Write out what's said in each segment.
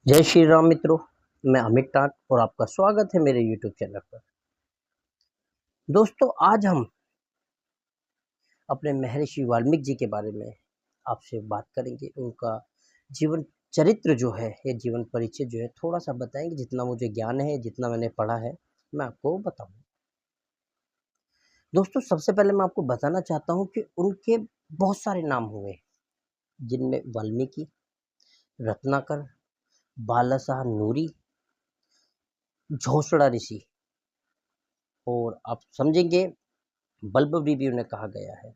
जय श्री राम मित्रों। मैं अमित टाट और आपका स्वागत है मेरे YouTube चैनल पर। दोस्तों, आज हम अपने महर्षि वाल्मीकि जी के बारे में आपसे बात करेंगे। उनका जीवन चरित्र जो है, ये जीवन परिचय जो है, थोड़ा सा बताएंगे। जितना मुझे ज्ञान है, जितना मैंने पढ़ा है, मैं आपको बताऊंगा। दोस्तों, सबसे पहले मैं आपको बताना चाहता हूँ कि उनके बहुत सारे नाम हुए, जिनमें वाल्मीकि, रत्नाकर, बालासाह नूरी, झोसड़ा ऋषि, और आप समझेंगे बल्लभ भी उन्हें कहा गया है,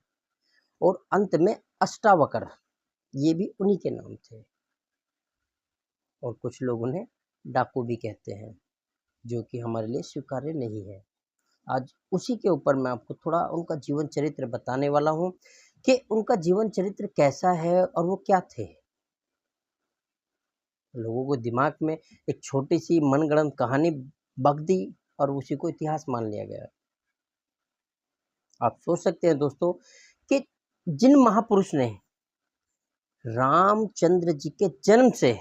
और अंत में अष्टावकर, ये भी उन्हीं के नाम थे। और कुछ लोग उन्हें डाकू भी कहते हैं, जो कि हमारे लिए स्वीकार्य नहीं है। आज उसी के ऊपर मैं आपको थोड़ा उनका जीवन चरित्र बताने वाला हूँ कि उनका जीवन चरित्र कैसा है और वो क्या थे। लोगों को दिमाग में एक छोटी सी मनगढ़ंत कहानी बक दी और उसी को इतिहास मान लिया गया। आप सोच सकते हैं दोस्तों कि जिन महापुरुष ने रामचंद्र जी के जन्म से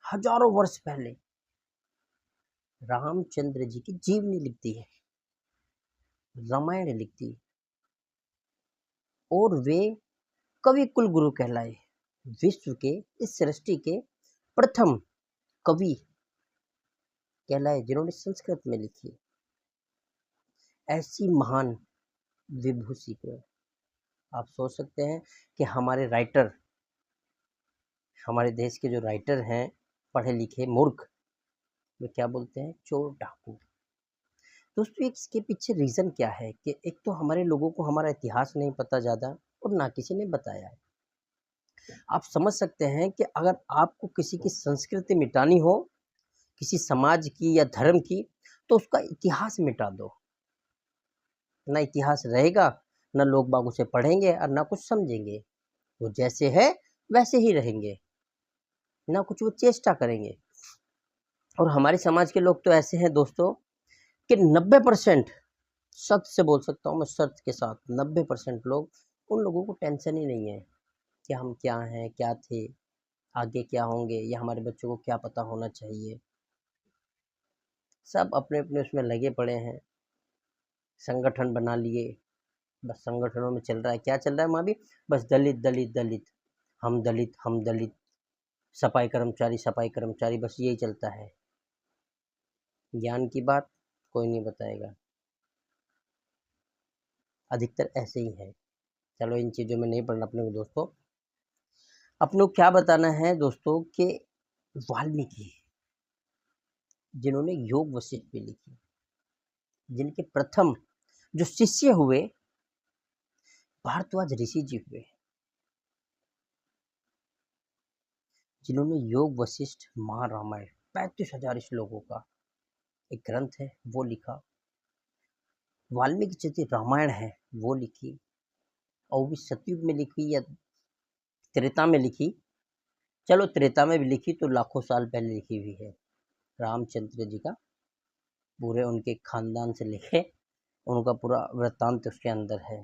हजारों वर्ष पहले रामचंद्र जी की जीवनी लिखती है, रामायण लिखती, और वे कवि कुल गुरु कहलाए। विश्व के इस सृष्टि के प्रथम कवि कहलाए, जिन्होंने संस्कृत में लिखी ऐसी महान विभूति को। आप सोच सकते हैं कि हमारे राइटर, हमारे देश के जो राइटर हैं, पढ़े लिखे मूर्ख, वे क्या बोलते हैं? चोर डाकू। दोस्तों, इसके पीछे रीज़न क्या है कि एक तो हमारे लोगों को हमारा इतिहास नहीं पता ज़्यादा, और ना किसी ने बताया है। आप समझ सकते हैं कि अगर आपको किसी की संस्कृति मिटानी हो, किसी समाज की या धर्म की, तो उसका इतिहास मिटा दो। ना इतिहास रहेगा, ना लोग बाग उसे पढ़ेंगे और ना कुछ समझेंगे। वो जैसे है वैसे ही रहेंगे, ना कुछ वो चेष्टा करेंगे। और हमारे समाज के लोग तो ऐसे हैं दोस्तों कि 90%, सख्त से बोल सकता हूँ मैं, शर्त के साथ, 90% लोग, उन लोगों को टेंशन ही नहीं है कि हम क्या हैं, क्या थे, आगे क्या होंगे, या हमारे बच्चों को क्या पता होना चाहिए। सब अपने अपने उसमें लगे पड़े हैं, संगठन बना लिए, बस संगठनों में चल रहा है। क्या चल रहा है वहाँ भी? बस दलित दलित दलित, हम दलित हम दलित, सफाई कर्मचारी सफाई कर्मचारी, बस यही चलता है। ज्ञान की बात कोई नहीं बताएगा, अधिकतर ऐसे ही है। चलो, इन चीज़ों में नहीं पढ़ना अपने को दोस्तों। अपने को क्या बताना है दोस्तों कि वाल्मीकि, जिन्होंने योग वशिष्ठ भी लिखी, जिनके प्रथम जो शिष्य हुए भारद्वाज ऋषि जी हुए, जिन्होंने योग वशिष्ठ महारामायण 35,000 श्लोकों का एक ग्रंथ है वो लिखा। वाल्मीकि जी रामायण है वो लिखी, और वो भी सतयुग में लिखी या त्रेता में लिखी। चलो, त्रेता में भी लिखी तो लाखों साल पहले लिखी हुई है। रामचंद्र जी का पूरे उनके खानदान से लेके उनका पूरा वृत्तांत उसके अंदर है।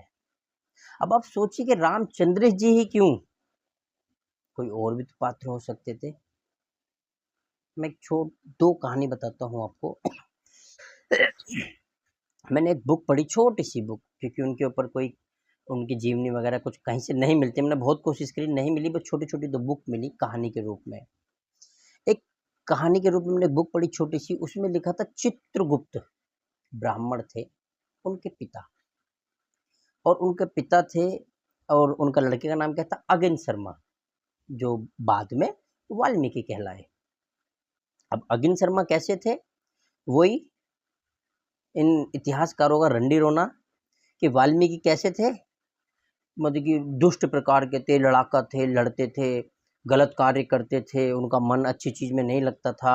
अब आप सोचिए कि रामचंद्र जी ही क्यों, कोई और भी तो पात्र हो सकते थे। मैं दो कहानी बताता हूँ आपको। मैंने एक बुक पढ़ी, छोटी सी बुक, क्योंकि उनके ऊपर कोई उनकी जीवनी वगैरह कुछ कहीं से नहीं मिलती। मैंने बहुत कोशिश करी, नहीं मिली, बस छोटी छोटी दो बुक मिली कहानी के रूप में। एक कहानी के रूप में मैंने एक बुक पढ़ी छोटी सी, उसमें लिखा था चित्रगुप्त ब्राह्मण थे, उनके पिता, और उनके पिता थे, और उनका लड़के का नाम क्या था? अगेन शर्मा, जो बाद में वाल्मीकि कहलाए। अब अगेन शर्मा कैसे थे? वही इन इतिहासकारों का रंडी रोना कि वाल्मीकि कैसे थे, मतलब कि दुष्ट प्रकार के थे, लड़ाका थे, लड़ते थे, गलत कार्य करते थे, उनका मन अच्छी चीज़ में नहीं लगता था।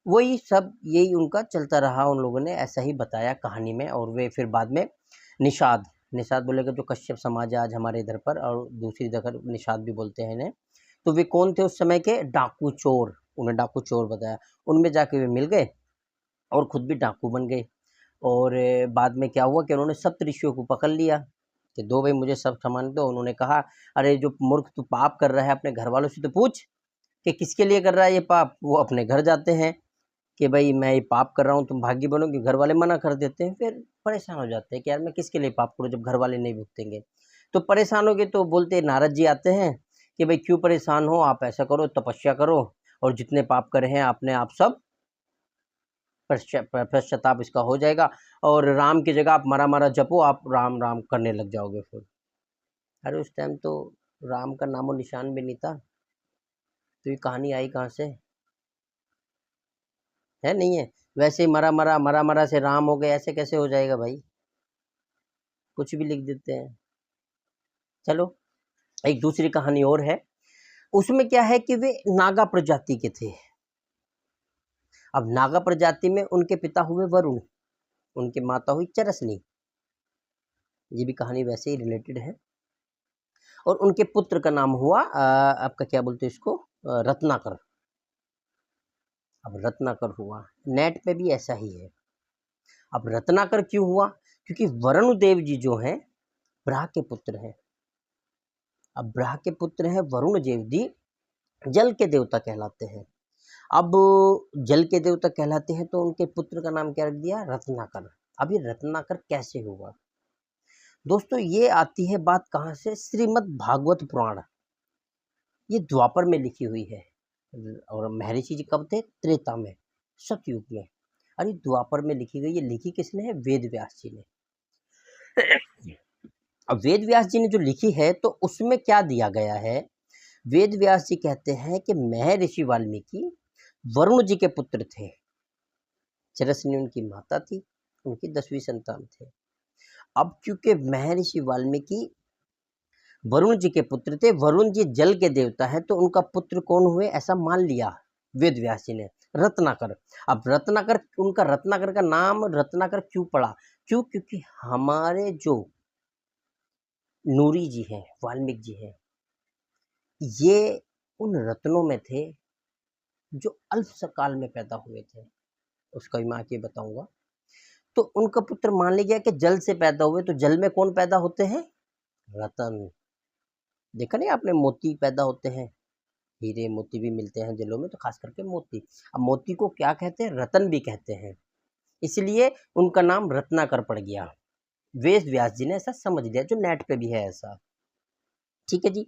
वही सब, यही उनका चलता रहा, उन लोगों ने ऐसा ही बताया कहानी में। और वे फिर बाद में निषाद, निषाद बोलेगा जो कश्यप समाज है आज हमारे इधर पर, और दूसरी जगह निषाद भी बोलते हैं इन्हें। तो वे कौन थे उस समय के? डाकू चोर, उन्हें डाकू चोर बताया। उनमें जाके वे मिल गए और खुद भी डाकू बन गए। और बाद में क्या हुआ कि उन्होंने सप्तऋषियों को पकड़ लिया कि दो भाई मुझे सब सामान दो। उन्होंने कहा, अरे जो मूर्ख, तू पाप कर रहा है, अपने घर वालों से तो पूछ, कि किसके लिए कर रहा है ये पाप, वो अपने घर जाते हैं कि भाई मैं ये पाप कर रहा हूँ, तुम भागी बनोगे, घर वाले मना कर देते हैं, फिर परेशान हो जाते हैं कि यार मैं किसके लिए पाप करूँ जब घर वाले नहीं भुगतेंगे। तो परेशान हो गए तो बोलते नारद जी आते हैं कि भाई क्यों परेशान हो, आप ऐसा करो, तपस्या करो और जितने पाप करे हैं आपने आप सब पश्चाताप इसका हो जाएगा, और राम की जगह आप मरा मरा जपो, आप राम राम करने लग जाओगे फिर। अरे उस टाइम तो राम का नामो निशान भी नहीं था, तो ये कहानी आई कहाँ से, है नहीं है। वैसे ही मरा मरा से राम हो गए, ऐसे कैसे हो जाएगा भाई, कुछ भी लिख देते हैं। चलो एक दूसरी कहानी और है, उसमें क्या है कि वे नागा प्रजाति के थे। अब नागा प्रजाति में उनके पिता हुए वरुण, उनकी माता हुई चरसनी, ये भी कहानी वैसे ही रिलेटेड है। और उनके पुत्र का नाम हुआ आपका क्या बोलते हैं इसको, रत्नाकर। अब रत्नाकर हुआ, नेट पे भी ऐसा ही है। अब रत्नाकर क्यों हुआ, क्योंकि वरुण देव जी जो हैं ब्रह्मा के पुत्र हैं। अब ब्रह्मा के पुत्र हैं वरुण देव जी, जल के देवता कहलाते हैं। अब जल के देवता कहलाते हैं तो उनके पुत्र का नाम क्या रख दिया, रत्नाकर। अब ये रत्नाकर कैसे हुआ दोस्तों, ये आती है बात कहाँ से, श्रीमद् भागवत पुराण, ये द्वापर में लिखी हुई है। और महर्षि जी कब थे, त्रेता में, सतयुग में। अरे द्वापर में लिखी गई, ये लिखी किसने है, वेद व्यास जी ने। अब वेद व्यास जी ने जो लिखी है तो उसमें क्या दिया गया है, वेद व्यास जी कहते हैं कि महर्षि वाल्मीकि वरुण जी के पुत्र थे, चरसनी उनकी माता थी, उनकी 10वीं संतान थे। अब क्योंकि महर्षि वाल्मीकि वरुण जी के पुत्र थे, वरुण जी जल के देवता है, तो उनका पुत्र कौन हुए ऐसा मान लिया वेद व्यास जी ने, रत्नाकर। अब रत्नाकर, उनका रत्नाकर का नाम रत्नाकर क्यों पड़ा, क्यों, क्योंकि हमारे जो नूरी जी हैं, वाल्मीकि जी हैं, ये उन रत्नों में थे जो अल्प काल में पैदा हुए थे, उसका भी मैं आगे बताऊंगा। तो उनका पुत्र मान लिया कि जल से पैदा हुए, तो जल में कौन पैदा होते हैं, रतन। देखा नहीं आपने, मोती पैदा होते हैं, हीरे मोती भी मिलते हैं जलों में, तो खास करके मोती। अब मोती को क्या कहते हैं, रतन भी कहते हैं, इसलिए उनका नाम रत्नाकर पड़ गया। वेद व्यास जी ने ऐसा समझ लिया, जो नेट पे भी है ऐसा, ठीक है जी।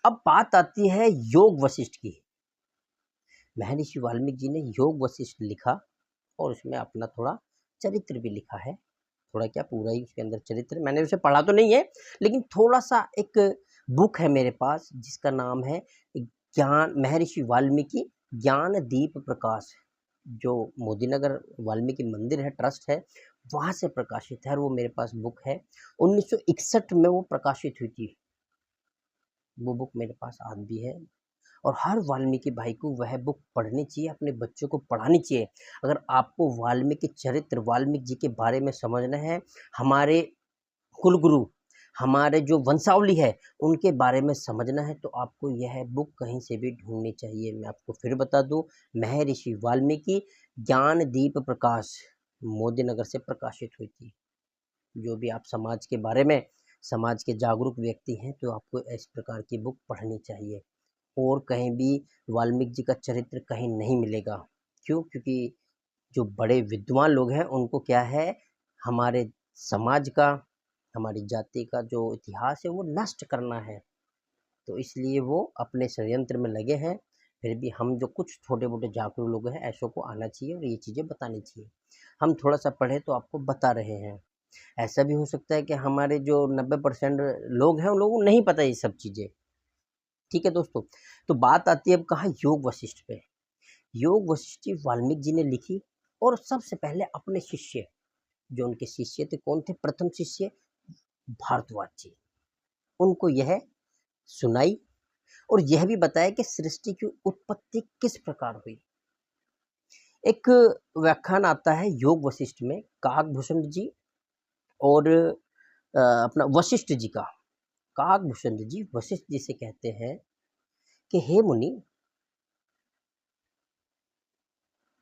अब बात आती है योग वशिष्ठ की। महर्षि वाल्मीकि जी ने योग वशिष्ठ लिखा और उसमें अपना थोड़ा चरित्र भी लिखा है, थोड़ा क्या पूरा ही उसके अंदर चरित्र, मैंने उसे पढ़ा तो नहीं है, लेकिन थोड़ा सा एक बुक है मेरे पास जिसका नाम है ज्ञान, महर्षि वाल्मीकि ज्ञान दीप प्रकाश, जो मोदीनगर वाल्मीकि मंदिर है, ट्रस्ट है, वहाँ से प्रकाशित है, और वो मेरे पास बुक है। 1961 में वो प्रकाशित हुई थी, वो बुक मेरे पास आज भी है। और हर वाल्मीकि भाई को वह बुक पढ़नी चाहिए, अपने बच्चों को पढ़ानी चाहिए। अगर आपको वाल्मीकि चरित्र, वाल्मीकि जी के बारे में समझना है, हमारे कुलगुरु, हमारे जो वंशावली है उनके बारे में समझना है, तो आपको यह बुक कहीं से भी ढूंढनी चाहिए। मैं आपको फिर बता दूं, महर्षि वाल्मीकि ज्ञान दीप प्रकाश, मोदीनगर से प्रकाशित हुई थी। जो भी आप समाज के बारे में, समाज के जागरूक व्यक्ति हैं, तो आपको इस प्रकार की बुक पढ़नी चाहिए। और कहीं भी वाल्मीकि जी का चरित्र कहीं नहीं मिलेगा, क्यों, क्योंकि जो बड़े विद्वान लोग हैं उनको क्या है, हमारे समाज का, हमारी जाति का जो इतिहास है वो नष्ट करना है, तो इसलिए वो अपने षड्यंत्र में लगे हैं। फिर भी हम जो कुछ छोटे मोटे जागरूक लोग हैं, ऐसों को आना चाहिए और ये चीज़ें बतानी चाहिए। हम थोड़ा सा पढ़े तो आपको बता रहे हैं। ऐसा भी हो सकता है कि हमारे जो 90% लोग हैं उन लोगों को नहीं पता ये सब चीज़ें, ठीक है दोस्तों। तो बात आती है अब कहाँ, योग वशिष्ठ पे। योग वशिष्ठ जी वाल्मीकि जी ने लिखी, और सबसे पहले अपने शिष्य, जो उनके शिष्य थे, कौन थे, प्रथम शिष्य भारद्वाज जी, उनको यह सुनाई, और यह भी बताया कि सृष्टि की उत्पत्ति किस प्रकार हुई। एक व्याख्यान आता है योग वशिष्ठ में, काकभूषण जी और अपना वशिष्ठ जी का। काकभूषण जी वशिष्ठ जी से कहते हैं कि हे मुनि,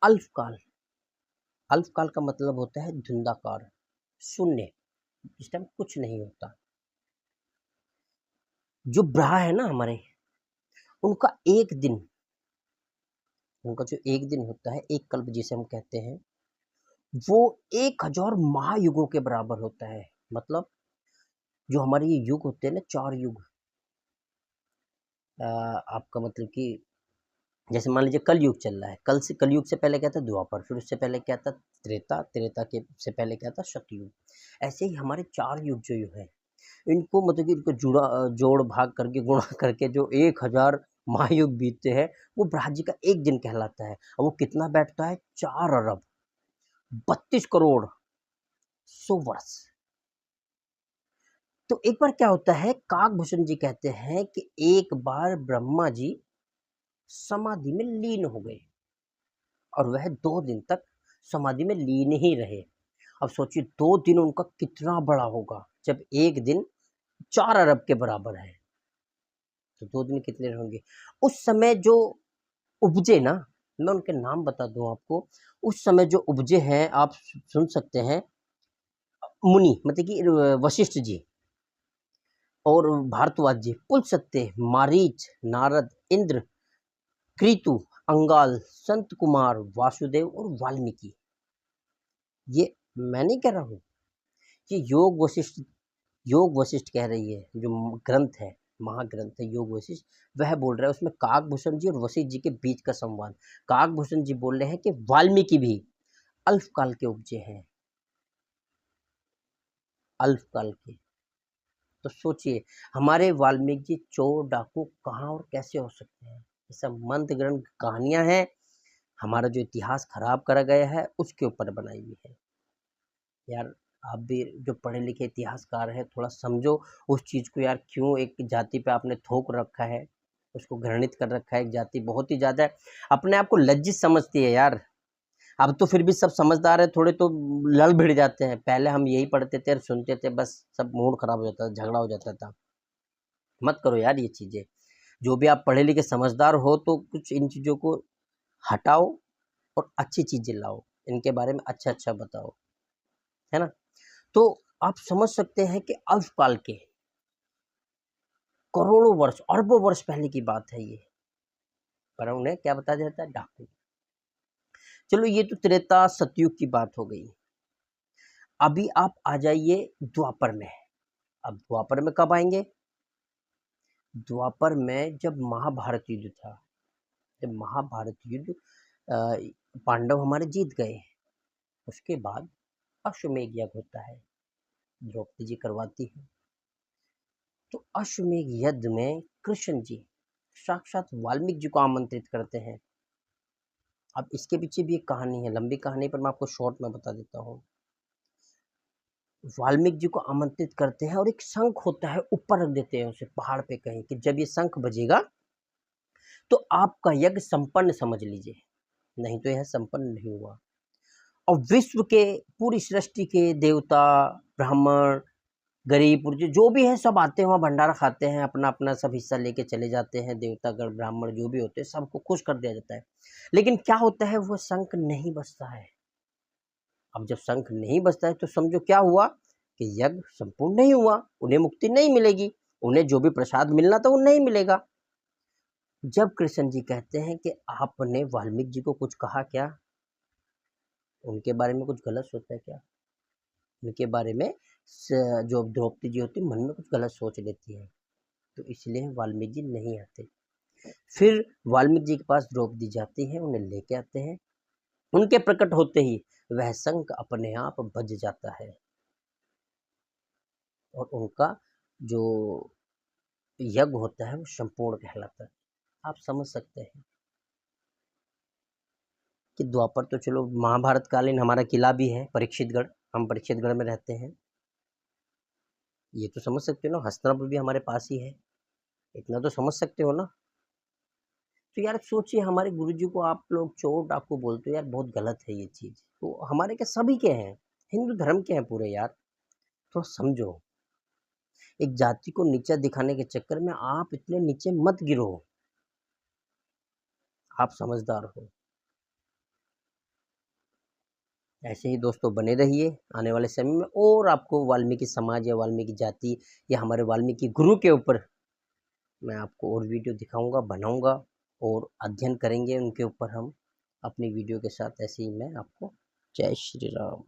अल्पकाल, अल्पकाल का मतलब होता है धुंधाकार, शून्य, जिस टाइम कुछ नहीं होता। जो ब्रह्मा है ना हमारे, उनका एक दिन उनका जो एक दिन होता है, एक कल्प जिसे हम कहते हैं, वो 1000 महायुगों के बराबर होता है। मतलब जो हमारे ये युग होते हैं ना, 4 युग, आपका मतलब कि जैसे मान लीजिए कलयुग चल रहा है, कलयुग से पहले क्या था? द्वापर, फिर उससे पहले क्या था? त्रेता, त्रेता के से पहले क्या था? सतयुग। ऐसे ही हमारे 4 युग जो है, इनको मतलब कि इनको जोड़ भाग करके गुणा करके जो 1000 महायुग बीतते हैं, वो ब्रह्मा जी का एक दिन कहलाता है। और वो कितना बैठता है? 4 अरब 32 करोड़ 100 वर्ष। तो एक बार क्या होता है, काकभूषण जी कहते हैं कि एक बार ब्रह्मा जी समाधि में लीन हो गए और वह 2 दिन तक समाधि में लीन ही रहे। अब सोचिए 2 दिन उनका कितना बड़ा होगा, जब एक दिन 4 अरब के बराबर है, तो 2 दिन कितने होंगे? उस समय जो उपजे ना, मैं उनके नाम बता दूं आपको। उस समय जो उपजे हैं, आप सुन सकते हैं, मुनि मतलब कि वशिष्ठ जी और भारद्वाज जी, पुलस्त्य, मारीच, नारद, इंद्र, कृतु, अंगाल, संत कुमार, वासुदेव और वाल्मीकि। ये मैं नहीं कह रहा हूँ, ये योग वशिष्ठ कह रही है, जो ग्रंथ है, महाग्रंथ है योग वशिष्ठ, वह बोल रहा है। उसमें काकभूषण जी और वशिष्ठ जी के बीच का संवाद। काकभूषण जी बोल रहे हैं कि वाल्मीकि भी अल्पकाल के उपजे हैं, अल्पकाल के। तो सोचिए, हमारे वाल्मीकि जी चोर डाकू कहाँ और कैसे हो सकते हैं? ये सब मंत्र ग्रंथ कहानियां हैं, हमारा जो इतिहास खराब करा गया है उसके ऊपर बनाई हुई है। यार आप भी जो पढ़े लिखे इतिहासकार है, थोड़ा समझो उस चीज़ को यार, क्यों एक जाति पे आपने थोप रखा है, उसको घृणित कर रखा है। एक जाति बहुत ही ज़्यादा अपने आप को लज्जित समझती है यार। अब तो फिर भी सब समझदार है, थोड़े तो लड़ भिड़ जाते हैं। पहले हम यही पढ़ते थे और सुनते थे, बस सब मूड खराब हो जाता था, झगड़ा हो जाता था। मत करो यार ये चीज़ें। जो भी आप पढ़े लिखे समझदार हो, तो कुछ इन चीज़ों को हटाओ और अच्छी चीज़ें लाओ, इनके बारे में अच्छा अच्छा बताओ, है ना? तो आप समझ सकते हैं कि अल्पकाल के, करोड़ों वर्ष, अरबों वर्ष पहले की बात है ये, पर उन्हें क्या बताया जाता है? डाकू। चलो ये तो त्रेता सतयुग की बात हो गई। अभी आप आ जाइए द्वापर में। अब द्वापर में कब आएंगे? द्वापर में जब महाभारत युद्ध था, जब महाभारत युद्ध पांडव हमारे जीत गए, उसके बाद अश्वमेध यज्ञ होता है, द्रौपदी जी करवाती है। तो अश्वमेध यज्ञ में कृष्ण जी साक्षात वाल्मीकि जी को आमंत्रित करते हैं। अब इसके पीछे भी एक कहानी है, लंबी कहानी, पर मैं आपको शॉर्ट में बता देता हूँ। वाल्मीकि जी को आमंत्रित करते हैं और एक शंख होता है, ऊपर रख देते हैं उसे पहाड़ पे कहीं, कि जब ये शंख बजेगा तो आपका यज्ञ संपन्न समझ लीजिए, नहीं तो यह संपन्न नहीं हुआ। और विश्व के, पूरी सृष्टि के देवता, ब्राह्मण, गरीब पुरजे जो भी है, सब आते हैं वहाँ, भंडारा खाते हैं, अपना अपना सब हिस्सा लेके चले जाते हैं। देवतागण, ब्राह्मण जो भी होते हैं, सबको खुश कर दिया जाता है। लेकिन क्या होता है, वो शंख नहीं बजता है। अब जब शंख नहीं बजता है तो समझो क्या हुआ, कि यज्ञ संपूर्ण नहीं हुआ, उन्हें मुक्ति नहीं मिलेगी, उन्हें जो भी प्रसाद मिलना था वो नहीं मिलेगा। जब कृष्ण जी कहते हैं कि आपने वाल्मीकि जी को कुछ कहा क्या, उनके बारे में कुछ गलत सोचा है क्या, उनके बारे में जो द्रौपदी जी होती है, मन में कुछ गलत सोच लेती है, तो इसलिए वाल्मीकि जी नहीं आते। फिर वाल्मीकि जी के पास द्रौपदी जाती है, उन्हें लेके आते हैं। उनके प्रकट होते ही वह शंख अपने आप बज जाता है और उनका जो यज्ञ होता है वो संपूर्ण कहलाता है। आप समझ सकते हैं कि द्वापर तो चलो महाभारत कालीन हमारा किला भी है परीक्षितगढ़, हम परीक्षितगढ़ में रहते हैं, ये तो समझ सकते हो ना। हस्तिनापुर भी हमारे पास ही है, इतना तो समझ सकते हो ना। तो यार सोचिए, हमारे गुरुजी को आप लोग चोर डाकू बोलते हो यार, बहुत गलत है ये चीज़। तो हमारे क्या, सभी के हैं, हिंदू धर्म के हैं पूरे यार, थोड़ा समझो। एक जाति को नीचा दिखाने के चक्कर में आप इतने नीचे मत गिरो, आप समझदार हो। ऐसे ही दोस्तों बने रहिए, आने वाले समय में और आपको वाल्मीकि समाज या वाल्मीकि जाति या हमारे वाल्मीकि गुरु के ऊपर मैं आपको और वीडियो दिखाऊंगा, बनाऊंगा, और अध्ययन करेंगे उनके ऊपर हम अपनी वीडियो के साथ। ऐसे ही मैं आपको जय श्री राम।